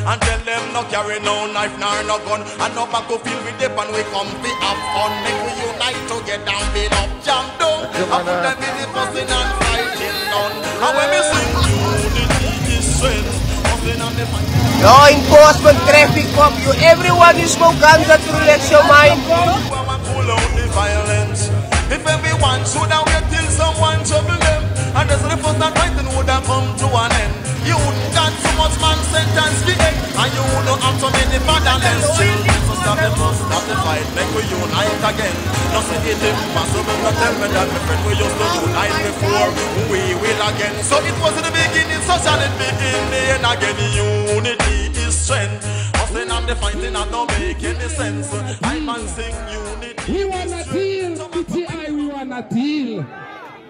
and tell them no carry no knife nor no gun, and no back to feel with them and we come to have fun. Make we unite together and build up jam down, and put them in the fussing and fighting down. And when we sing unity is strength, fussing and the fighting. Law enforcement, traffic cop, you everyone you smoke guns to relax your mind. Pull out the violence. If everyone should have wait till someone trouble them, and there's the first that fighting would have come to an end. You wouldn't got so much man sentence to end, and you wouldn't have so many fatherless children. So stop the fight, make we unite again. Not say it impossible, not tell me that my friend we used to unite before, we will again. So it was in the beginning, so shall it be in the end again. Unity is strength. Hustling and the fighting and don't make any sense. I man sing unity. We wanna deal, TTI, we wanna deal.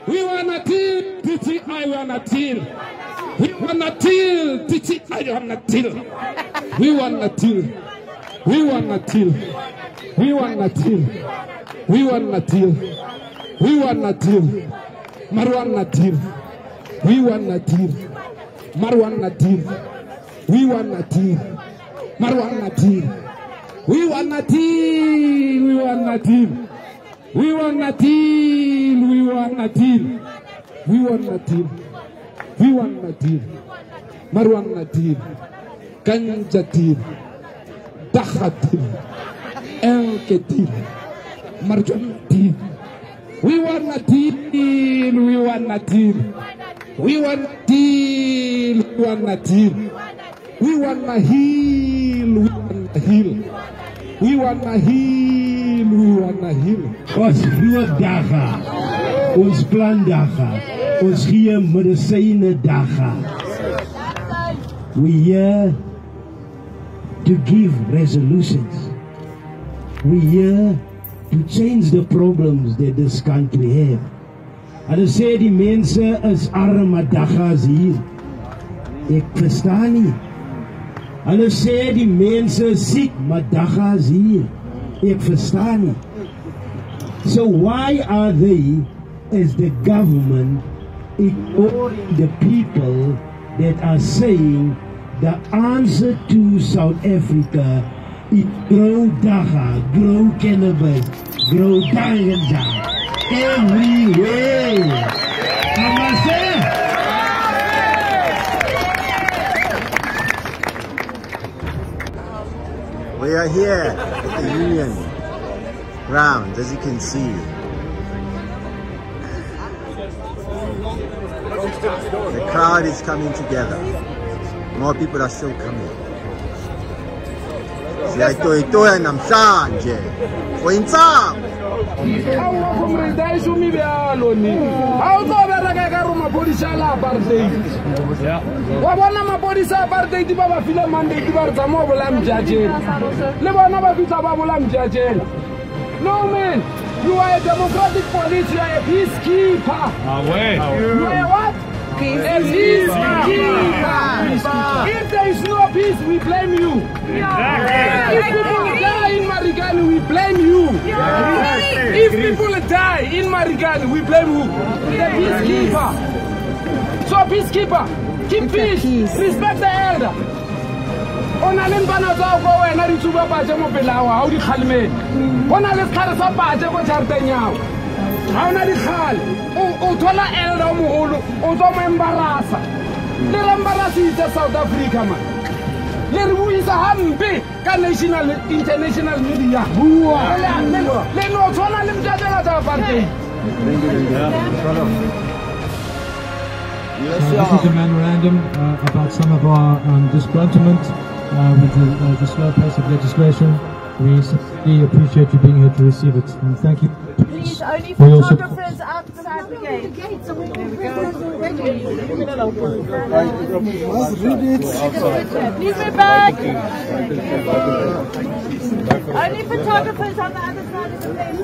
We wanna deal, TTI, we wanna deal. We wanna deal, TTI, we wanna deal. We wanna deal. We wanna deal. We wanna deal. We wanna deal. We wanna deal. Marwana deal. We wanna deal. Marwana deal. We wanna deal. Marwana deal. We wanna deal. We wanna deal. We wanna deal. We wanna deal. We wanna deal. We wanna deal. Marwana deal. Ganja deal. Dacha deal. Elke deal. Marwana deal. We wanna deal. We wanna deal. We wanna deal. We wanna deal. We wanna heal. We wanna heal. We wanna heal. We wanna heal. Ons vroeg daga, ons plan daga, ons gee medisyne daga. We here to give resolutions. We here to change the problems that this country have. Hulle sê die mense is arme dagas hier. Ek verstaan nie. Hulle sê die mense siek, maar dagas hier. Ek verstaan nie. So why are they, as the government, ignoring the people that are saying the answer to South Africa is grow daga, grow cannabis, grow ganja everywhere? We are here at the Union grounds, as you can see. The crowd is coming together. More people are still coming. Siyayitoy-toya namhlanje. Foyintsam. No man, you are a democratic police, you are a peacekeeper. You are what? Peacekeeper. If there is no peace, we blame you. If people die in Marikani, we blame you. If people die in Marikani, we blame who? The peacekeeper. So peacekeeper, keep peace, respect the elder. Ona le bana tsa go wena di tsuba ba je mo pelawa ha o di khalmeni. Ona le khare sa ba je go jarteng yao. Ha ona di khale. O thola elder mo holo, o tlo mo embarasa. Le embarasitse South Africa man. Le re buisa hampe ka national international media. Bua. Le no thola le mjajela tsa apartheid. This is a memorandum about some of our disgruntlement with the slow pace of legislation. We sincerely appreciate you being here to receive it, and thank you. Please, only photographers outside the gate. Please be back. Only photographers on the other side of the gate.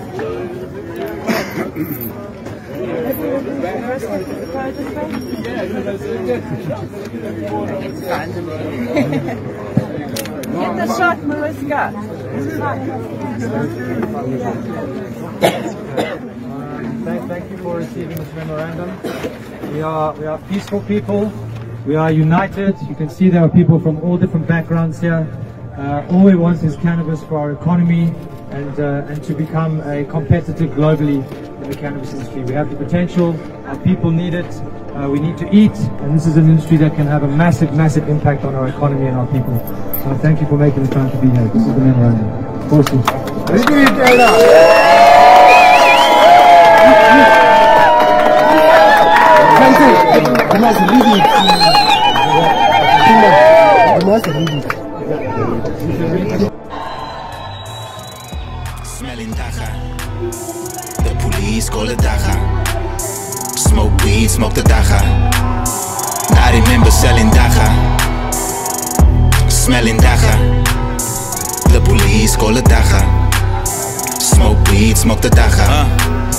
Get the shot, Mariska. Thank you for receiving this memorandum. We are peaceful people. We are united. You can see there are people from all different backgrounds here. All we want is cannabis for our economy and to become a competitor globally in the cannabis industry. We have the potential, our people need it, we need to eat, and this is an industry that can have a massive, massive impact on our economy and our people. So thank you for making the time to be here. This is the memorandum. Awesome. Smelling daga. The police call it daga. Smoke weed, smoke the daga. I remember selling daga. Smelling daga. The police call it daga. Smoke weed, smoke the daga.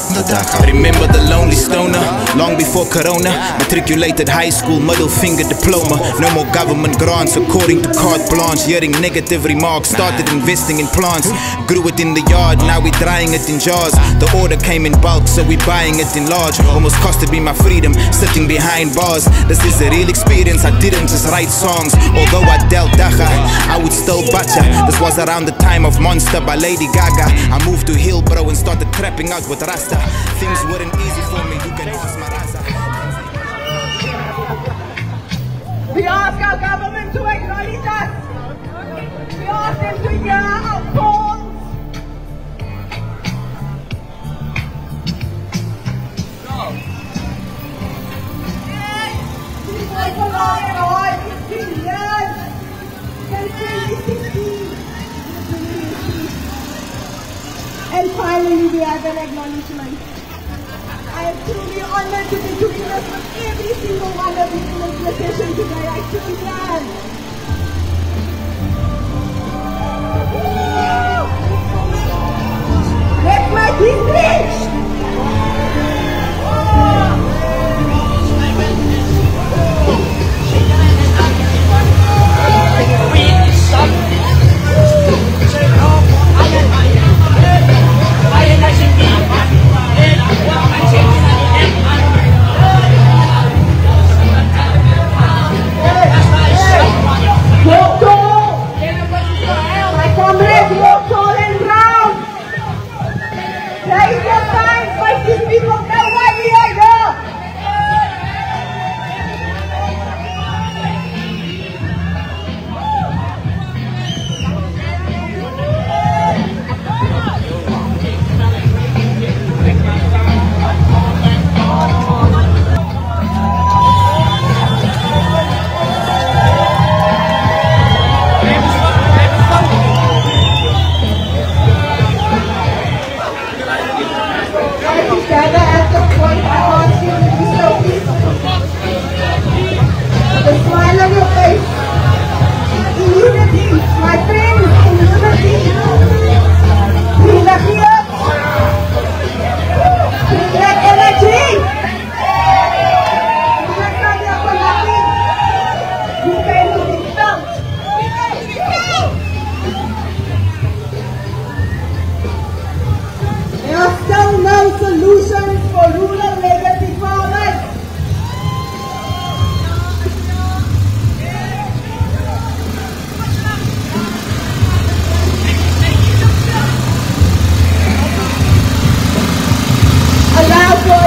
I remember the lonely stoner, long before Corona. Matriculated high school, middle finger diploma. No more government grants according to carte blanche. Hearing negative remarks, started investing in plants. Grew it in the yard, now we drying it in jars. The order came in bulk, so we buying it in large. Almost costed me my freedom, sitting behind bars. This is a real experience, I didn't just write songs. Although I dealt daga, I would still butcher. This was around the time of Monster by Lady Gaga. I moved to Hillbrow and started trapping out with Rasta. Things weren't easy for me, you can ask my Raza. We ask our government to acknowledge us. We ask them to hear our calls. It's a long time, 15 years. Since 2016. And finally we have an acknowledgement. I am truly honored to be doing this with every single one of you in this session today. I truly am. Let's make history!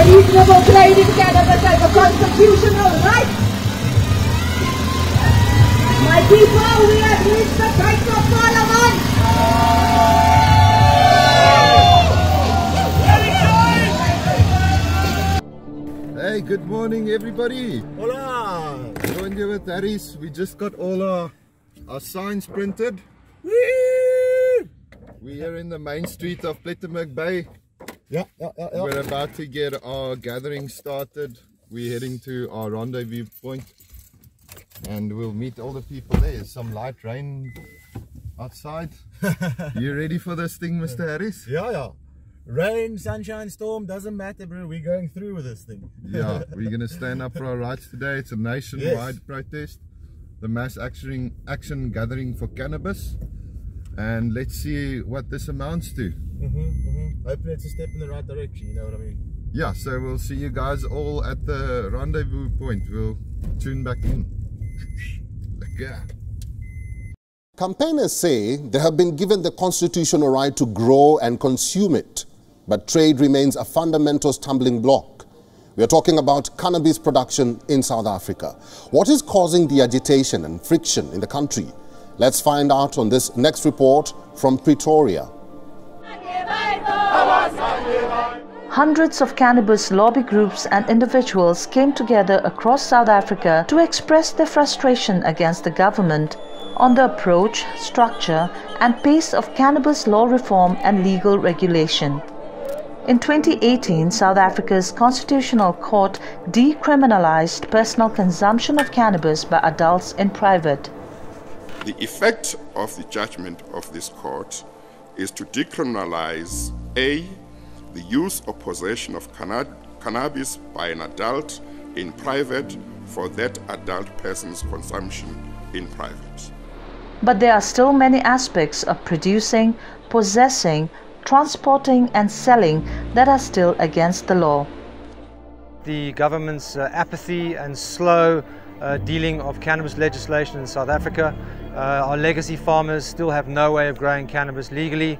Reasonable trade in cannabis as a constitutional right. My people, we have reached the heights of Parliament. Hey, good morning everybody. Hola. Joined you with Harris. We just got all our signs printed. Woo! We're here in the main street of Plettenberg Bay. Yeah. We're about to get our gathering started. We're heading to our rendezvous point and we'll meet all the people there. There's some light rain outside. You ready for this thing, Mr. Harris? Yeah. Rain, sunshine, storm, doesn't matter, bro. We're going through with this thing. Yeah, we're going to stand up for our rights today. It's a nationwide protest. The mass action gathering for cannabis. And let's see what this amounts to. Hopefully it's a step in the right direction, you know what I mean? Yeah, so we'll see you guys all at the rendezvous point. We'll Tune back in. Lekker. Campaigners say they have been given the constitutional right to grow and consume it, but trade remains a fundamental stumbling block. We are talking about cannabis production in South Africa. What is causing the agitation and friction in the country? Let's find out on this next report from Pretoria. Hundreds of cannabis lobby groups and individuals came together across South Africa to express their frustration against the government on the approach, structure and pace of cannabis law reform and legal regulation. In 2018, South Africa's Constitutional Court decriminalized personal consumption of cannabis by adults in private. The effect of the judgment of this court is to decriminalize A, the use or possession of cannabis by an adult in private for that adult person's consumption in private. But there are still many aspects of producing, possessing, transporting and selling that are still against the law. The government's apathy and slow dealing of cannabis legislation in South Africa. Our legacy farmers still have no way of growing cannabis legally.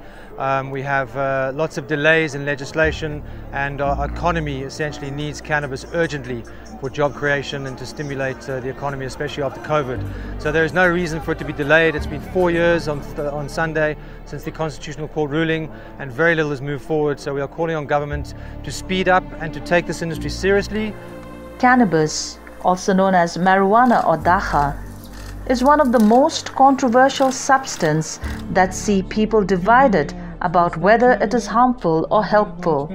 We have lots of delays in legislation, and our economy essentially needs cannabis urgently for job creation and to stimulate the economy, especially after COVID. So there is no reason for it to be delayed. It's been 4 years on Sunday since the Constitutional Court ruling, and very little has moved forward. So we are calling on government to speed up and to take this industry seriously. Cannabis, also known as marijuana or dacha, is one of the most controversial substances that see people divided about whether it is harmful or helpful.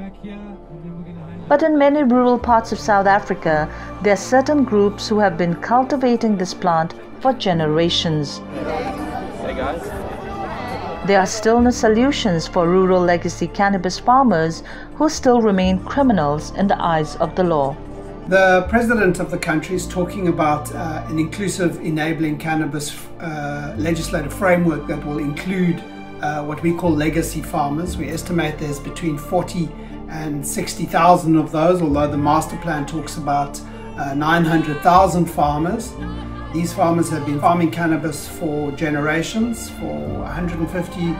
But in many rural parts of South Africa, there are certain groups who have been cultivating this plant for generations. Hey guys. There are still no solutions for rural legacy cannabis farmers who still remain criminals in the eyes of the law. The president of the country is talking about an inclusive enabling cannabis legislative framework that will include what we call legacy farmers. We estimate there's between 40 and 60,000 of those, although the master plan talks about 900,000 farmers. These farmers have been farming cannabis for generations, for 150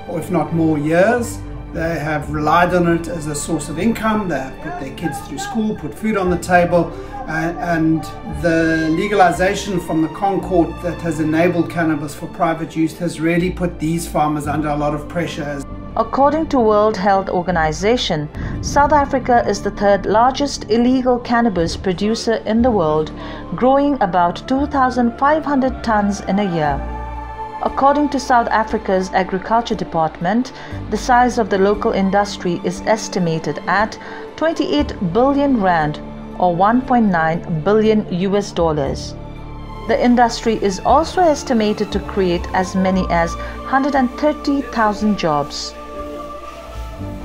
or if not more years. They have relied on it as a source of income. They have put their kids through school, put food on the table, and the legalization from the Concord that has enabled cannabis for private use has really put these farmers under a lot of pressure. According to World Health Organization, South Africa is the third largest illegal cannabis producer in the world, growing about 2,500 tons in a year. According to South Africa's Agriculture Department, the size of the local industry is estimated at 28 billion rand or $1.9 billion. The industry is also estimated to create as many as 130,000 jobs.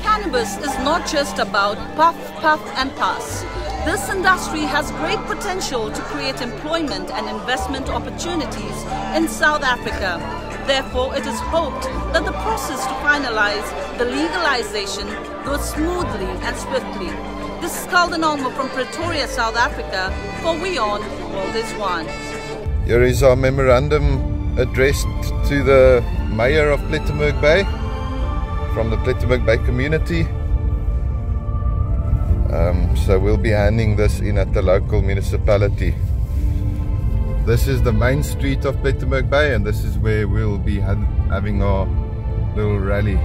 Cannabis is not just about puff, puff and pass. This industry has great potential to create employment and investment opportunities in South Africa. Therefore, it is hoped that the process to finalize the legalization goes smoothly and swiftly. This is Caldenolmo from Pretoria, South Africa, for We On, World is One. Here is our memorandum addressed to the Mayor of Plettenberg Bay, from the Plettenberg Bay community. So we'll be handing this in at the local municipality. This is the main street of Plettenberg Bay, and this is where we'll be having our little rally.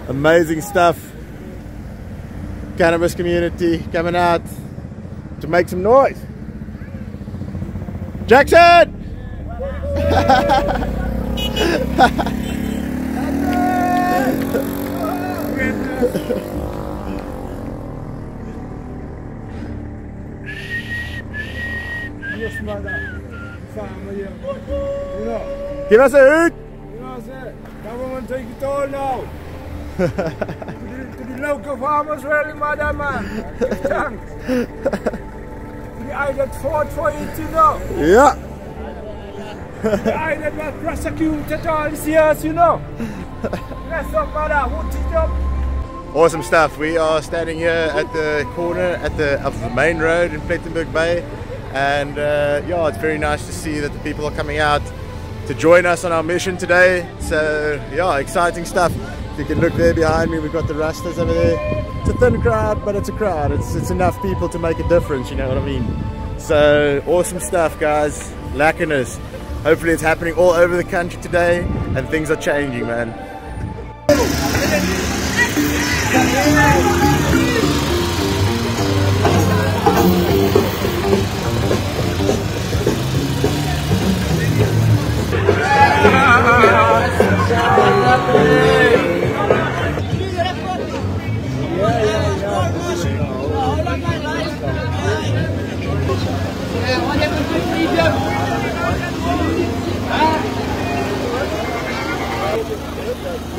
Amazing stuff. Cannabis community coming out to make some noise. Jackson! Give us a hoot! Government take it all now. To the local farmers, really, madam, man. Thanks. I that fought for it, you know. Yeah. I that was prosecuted all these years, you know. That's up, brother. What is up? Awesome stuff. We are standing here at the corner of the main road in Plettenberg Bay, and yeah, it's very nice to see that the people are coming out to join us on our mission today. So yeah, exciting stuff. If you can look there behind me, we've got the Rastas over there. It's a thin crowd, but it's a crowd. It's enough people to make a difference, you know what I mean? So awesome stuff, guys. Lekkerness. Hopefully it's happening all over the country today and things are changing, man.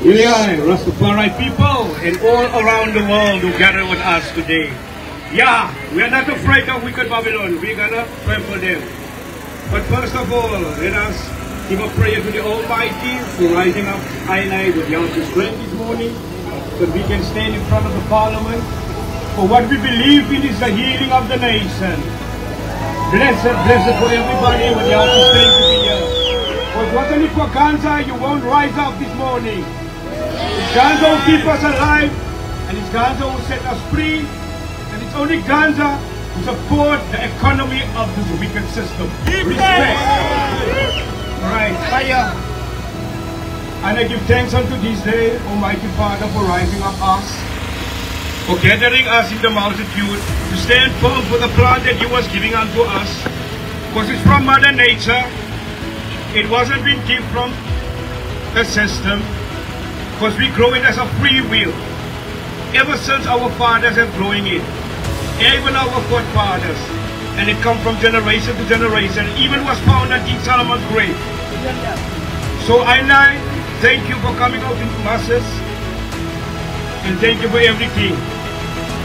Here we are, Rastafari people and all around the world who gather with us today. Yeah, we are not afraid of wicked Babylon. We're gonna pray for them. But first of all, let us give a prayer to the Almighty for rising up I with young strength this morning, so that we can stand in front of the Parliament. For what we believe in is the healing of the nation. Blessed for everybody with young strength to be here. But what only for Ganza, you won't rise up this morning. It's Ganza who keep us alive, and it's Ganza who set us free, and it's only Ganza who support the economy of this wicked system. Respect. Alright, fire. And I give thanks unto this day, Almighty Father, for rising up us, for gathering us in the multitude, to stand firm for the plan that you was giving unto us, because it's from Mother Nature. It wasn't been given from the system, because we grow it as a free will. Ever since our fathers have growing it, even our forefathers, and it comes from generation to generation, even was found at King Solomon's grave. So I thank you for coming out in masses, and thank you for everything,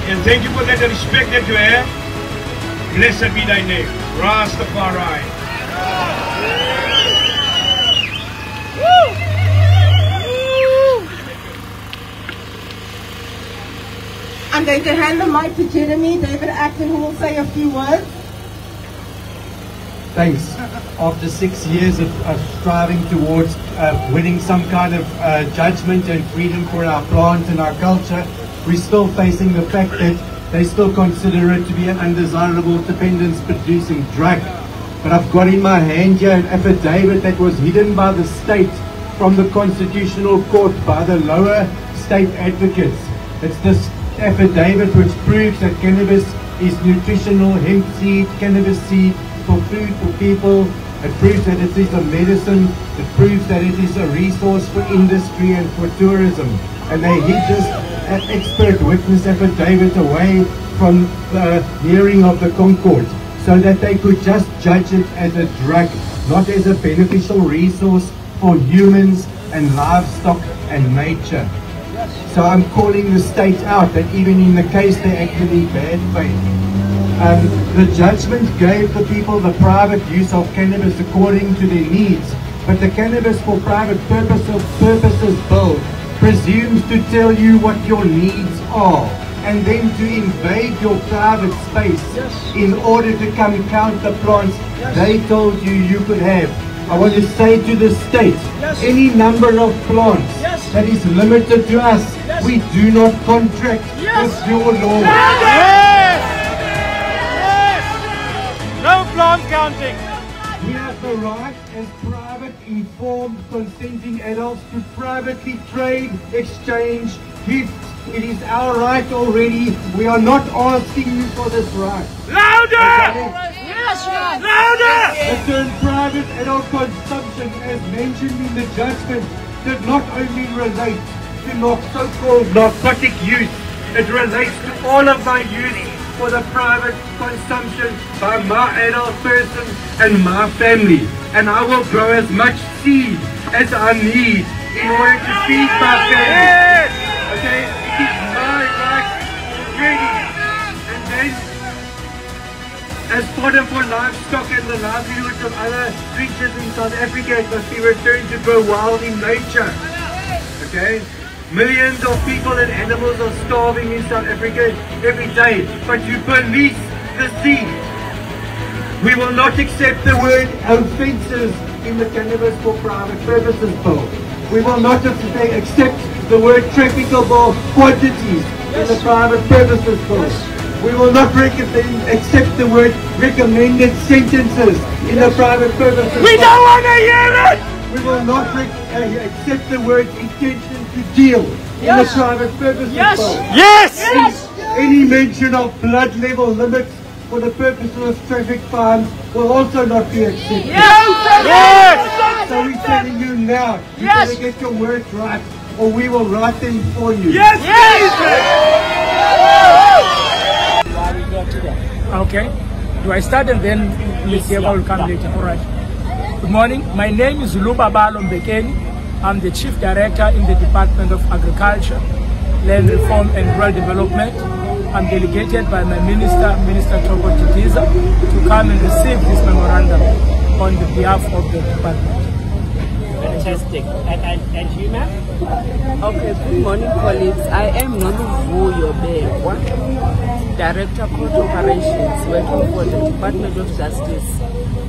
and thank you for the respect that you have. Blessed be thy name, Rastafari. I'm going to hand the mic to Jeremy David Acton, who will say a few words. Thanks. After 6 years of striving towards winning some kind of judgment and freedom for our plant and our culture, we're still facing the fact that they still consider it to be an undesirable dependence-producing drug. But I've got in my hand here an affidavit that was hidden by the state from the Constitutional Court by the lower state advocates. It's this affidavit which proves that cannabis is nutritional hemp seed, cannabis seed for food for people. It proves that it is a medicine. It proves that it is a resource for industry and for tourism. And they hid this expert witness affidavit away from the hearing of the Concord, so that they could just judge it as a drug, not as a beneficial resource for humans and livestock and nature. So I'm calling the state out that even in the case they acted in bad faith. The judgment gave the people the private use of cannabis according to their needs, but the Cannabis for Private Purposes Bill presumes to tell you what your needs are, and then to invade your private space in order to come count the plants they told you you could have. I want to say to the state, any number of plants that is limited to us, we do not contract with your law. No plant counting. We have the right as private, informed, consenting adults to privately trade, exchange, gift. It is our right already. We are not asking you for this right. Louder! Okay? Yes, louder! The term private adult consumption, as mentioned in the judgment, did not only relate to so-called narcotic use. It relates to all of my use for the private consumption by my adult person and my family. And I will grow as much seed as I need in order to feed my family. Okay, it is my right, ready. And then as fodder for livestock and the livelihoods of other creatures in South Africa, it must be returned to grow wild in nature. Okay? Millions of people and animals are starving in South Africa every day, but you police the sea. We will not accept the word offences in the Cannabis for Private Purposes Bill. We will not accept the word trafficable quantities in the Private Purposes Bill. We will not accept the word recommended sentences in the Private Purposes Bill. We don't want to hear it! We will not accept the word intention to deal in the Private Purposes Bill. Yes! Any mention of blood level limits for the purposes of traffic fines will also not be accepted. Yes! So we're telling you now, you better get your words right, or we will write them for you. Yes! Okay. Do I start and then Ms. Yeba will come later? All right. Good morning. My name is Luba Mbekeni. I'm the Chief Director in the Department of Agriculture, Land Reform and Rural Development. I'm delegated by my Minister Toko Titiza, to come and receive this memorandum on the behalf of the department. Fantastic. And you, ma'am? Okay, good morning, colleagues. I am Noluvu Yobekwa, Director of Court Operations, working for the Department of Justice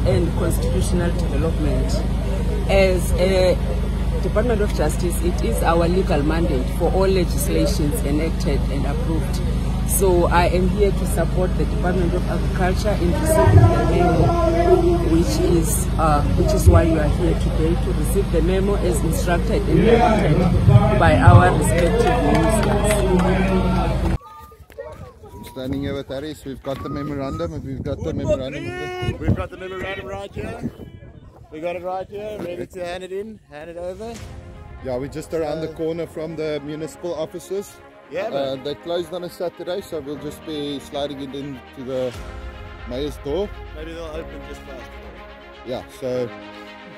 and Constitutional Development. As a Department of Justice, it is our legal mandate for all legislations enacted and approved. So I am here to support the Department of Agriculture in receiving the memo, which is why you are here today, to receive the memo as instructed and directed by our respective ministers. I'm standing here with Aris. We've got the memorandum, and we've got the memorandum. We've got the memorandum right here. We got it right here, ready to hand it over. Yeah, we're just around the corner from the municipal offices. Yeah, they closed on a Saturday, so we'll just be sliding it into the mayor's door. Maybe they'll open just fast. Yeah, so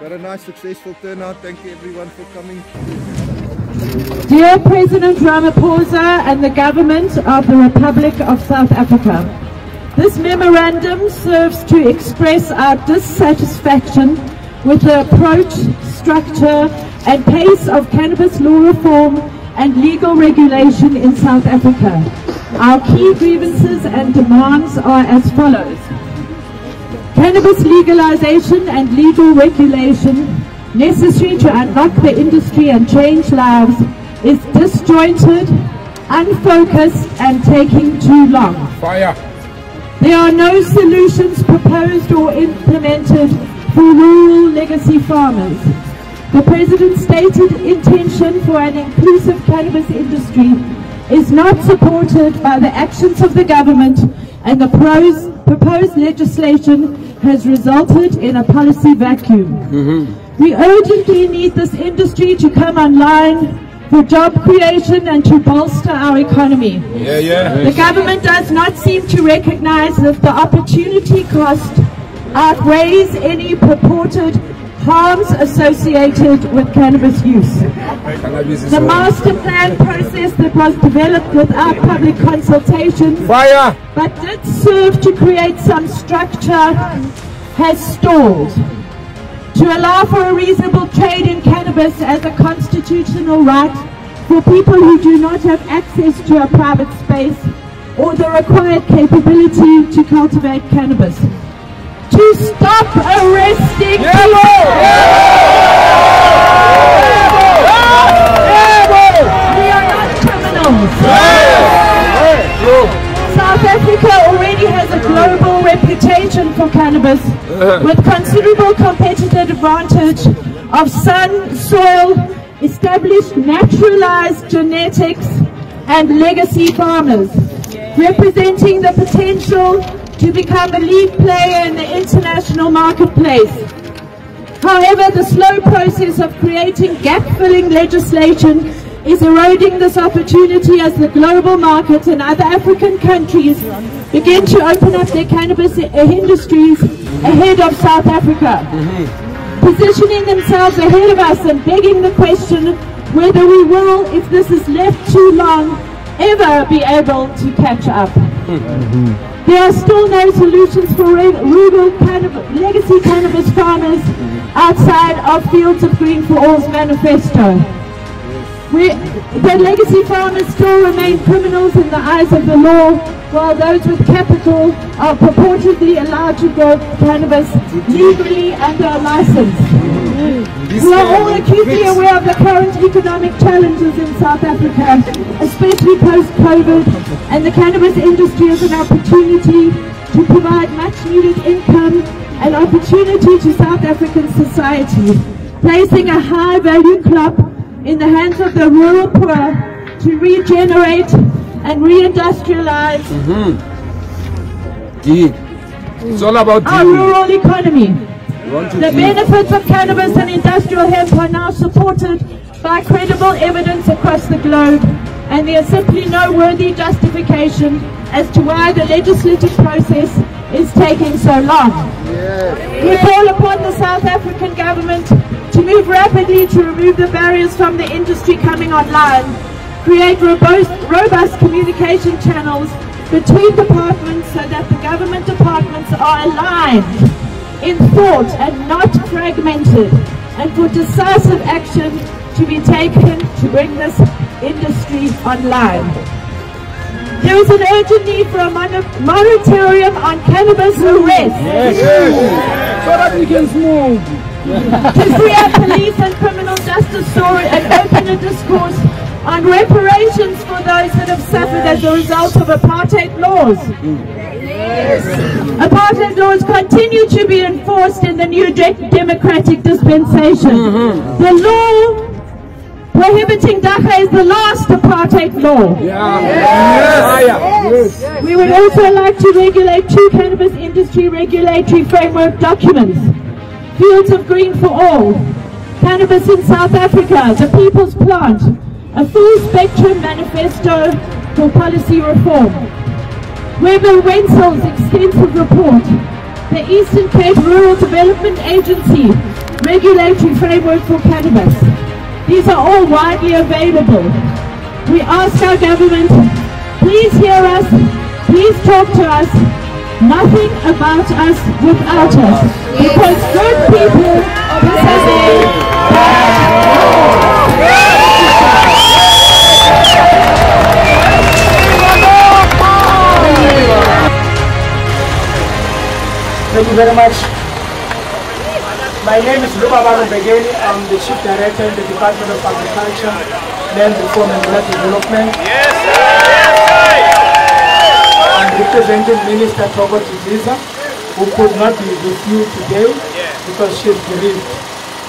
got a nice successful turnout. Thank you everyone for coming. Dear President Ramaphosa and the government of the Republic of South Africa, this memorandum serves to express our dissatisfaction with the approach, structure and pace of cannabis law reform and legal regulation in South Africa. Our key grievances and demands are as follows. Cannabis legalization and legal regulation necessary to unlock the industry and change lives is disjointed, unfocused and taking too long. Fire. There are no solutions proposed or implemented for rural legacy farmers. The President's stated intention for an inclusive cannabis industry is not supported by the actions of the government, and the proposed legislation has resulted in a policy vacuum. We urgently need this industry to come online for job creation and to bolster our economy. The government does not seem to recognize that the opportunity cost outweighs any purported harms associated with cannabis use. The master plan process that was developed without public consultation but did serve to create some structure has stalled. To allow for a reasonable trade in cannabis as a constitutional right for people who do not have access to a private space or the required capability to cultivate cannabis. To stop arresting people. We are not criminals. South Africa already has a global reputation for cannabis with considerable competitive advantage of sun, soil, established naturalized genetics and legacy farmers, representing the potential to become a lead player in the international marketplace. However, the slow process of creating gap-filling legislation is eroding this opportunity as the global market and other African countries begin to open up their cannabis industries ahead of South Africa, positioning themselves ahead of us and begging the question whether we will, if this is left too long, ever be able to catch up. There There are still no solutions for rural legacy cannabis farmers outside of Fields of Green for All's manifesto. The legacy farmers still remain criminals in the eyes of the law, while those with capital are purportedly allowed to grow cannabis legally under a license. We are all acutely aware of the current economic challenges in South Africa, especially post-COVID, and the cannabis industry is an opportunity to provide much-needed income and opportunity to South African society, placing a high-value crop in the hands of the rural poor to regenerate and re-industrialize It's all about our rural economy. The benefits of cannabis and industrial hemp are now supported by credible evidence across the globe, and there is simply no worthy justification as to why the legislative process is taking so long. We call upon the South African government to move rapidly to remove the barriers from the industry coming online, create robust communication channels between departments so that the government departments are aligned in thought and not fragmented, and for decisive action to be taken to bring this industry online. There is an urgent need for a moratorium on cannabis arrest. So that we can move. To free up police and criminal justice story and open a discourse on reparations for those that have suffered as a result of apartheid laws. Apartheid laws continue to be enforced in the new democratic dispensation. The law prohibiting dacha is the last apartheid law. We would also like to regulate 2 cannabis industry regulatory framework documents: Fields of Green for All, Cannabis in South Africa, The People's Plant, a full spectrum manifesto for policy reform. Weber Wenzel's extensive report, the Eastern Cape Rural Development Agency regulatory framework for cannabis. These are all widely available. We ask our government, please hear us, please talk to us, nothing about us without us, because good people say Thank you very much. My name is Memorandum. I'm the Chief Director in the Department of Agriculture, Land Reform and Rural Development. I'm representing Minister Togo Tiziza, who could not be with you today because she is bereaved.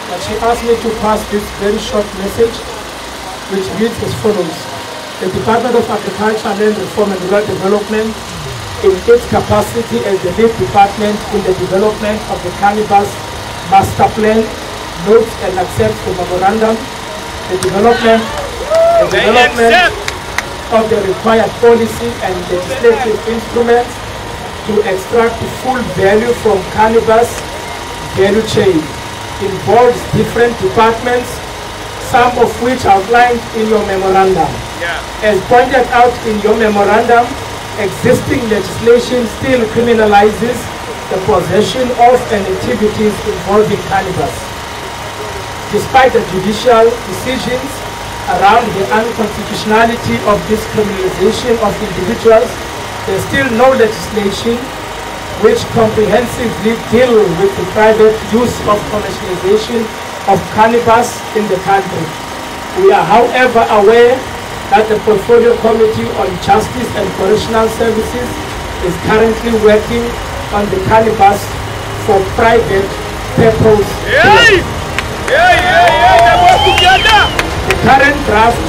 But she asked me to pass this very short message, which reads as follows. The Department of Agriculture, Land Reform and Rural Development, in its capacity as the lead department in the development of the Cannabis Master Plan, notes and accepts the memorandum, the development of the required policy and legislative instruments to extract full value from cannabis value chain. Involves different departments, some of which outlined in your memorandum. As pointed out in your memorandum, existing legislation still criminalizes the possession of and activities involving cannabis. Despite the judicial decisions around the unconstitutionality of this criminalization of individuals, there is still no legislation which comprehensively deal with the private use of commercialization of cannabis in the country. We are, however, aware that the Portfolio Committee on Justice and Correctional Services is currently working on the cannabis for private purpose. The current draft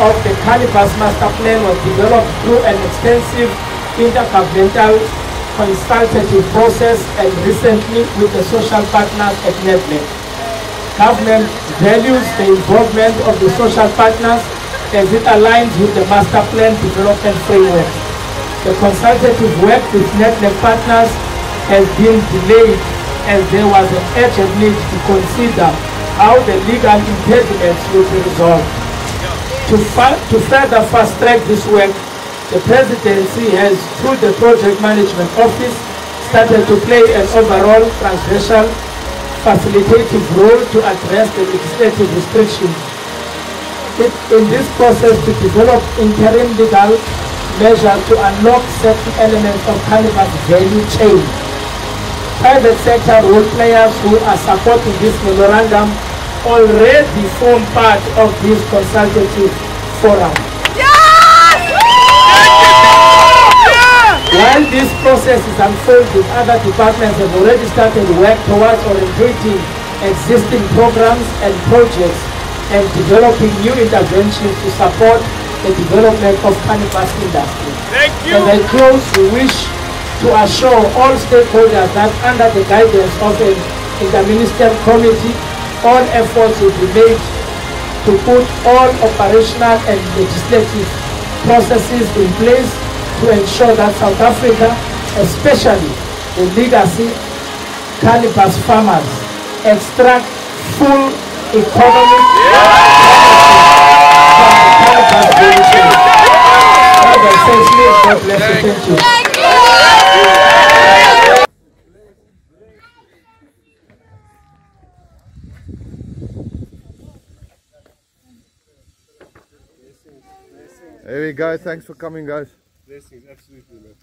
of the Cannabis Master Plan was developed through an extensive intergovernmental consultative process and recently with the social partners at NETLEC. Government values the involvement of the social partners as it aligns with the Master Plan development framework. The consultative work with NETLEC partners has been delayed as there was an urgent need to consider how the legal impediments will be resolved. To further fast-track this work, The presidency has, through the project management office, started to play an overall transversal facilitative role to address the legislative restrictions. In this process, to develop interim legal measures to unlock certain elements of cannabis value chain. Private sector role players who are supporting this memorandum already form part of this consultative forum. While this process is unfolding, other departments have already started work towards orientating existing programs and projects and developing new interventions to support the development of cannabis industry. Thank you. And I close, we wish to assure all stakeholders that under the guidance of an interministerial committee, all efforts will be made to put all operational and legislative processes in place to ensure that South Africa, especially the legacy cannabis farmers, extract full economic benefit from the cannabis. Thank you. There we go. Thanks for coming, guys. Blessings, absolutely, man.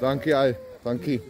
Dankie, dankie.